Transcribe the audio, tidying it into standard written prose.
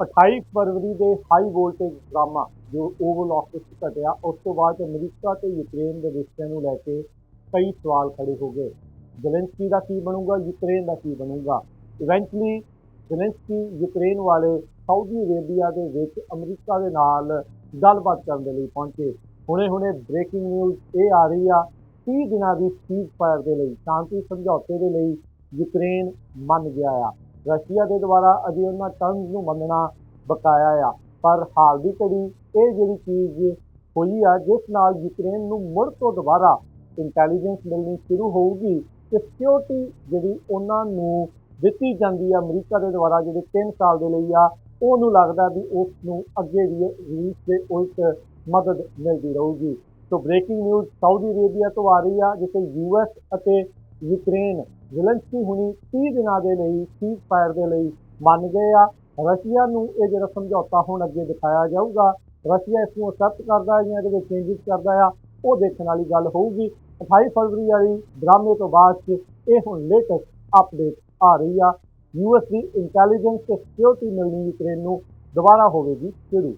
28 फरवरी के high voltage drama जो Oval office घटिया उस तो बाद अमरीका तो यूक्रेन के रिश्ते को लैके कई सवाल खड़े हो गए। जेलेंस्की का की बनूगा, यूक्रेन का की बनूगा। इवेंचुअली जेलेंस्की यूक्रेन वाले साउदी अरेबिया के विच अमरीका के नाल गलबात करने लिए पहुंचे। हुणे हुणे ब्रेकिंग न्यूज़ ये आ रही आ 30 दिनों की सीज फायर के लिए शांति समझौते के लिए यूक्रेन मन गया आ। रशिया के द्वारा अजे उन्होंने टर्म्स को मनना बकाया आ, पर हाल की घड़ी ये जी चीज़ हुई आ जिस नाल यूक्रेन को मुड़ तो दोबारा इंटैलीजेंस मिलनी शुरू होगी कि सिक्योरिटी जी उन्होंने दिती जाती है अमरीका के द्वारा जी 3 साल के लिए आ, उन्होंने लगता भी उसनों अगे भी रूस के उल्ट मदद मिलती रहूगी। तो ब्रेकिंग न्यूज़ साउदी अरेबिया तो आ रही है जिसे यूएस ਅਤੇ यूक्रेन जेलेंस्की हुणी 30 दिनों के लिए सीज फायर के लिए मन गए आ। रशिया को यह जो समझौता हुण अगे दिखाया जाऊगा, रशिया इसको एक्सैप्ट करता है या ये चेंजिस करता है वो देखने वाली गल होगी। 28 फरवरी वाली ड्रामे तो बाद ये हुण लेटेस्ट अपडेट आ रही है। यूएस की इंटैलीजेंस ते सिक्योरिटी मिलनी यूक्रेन को दोबारा होगी शुरू।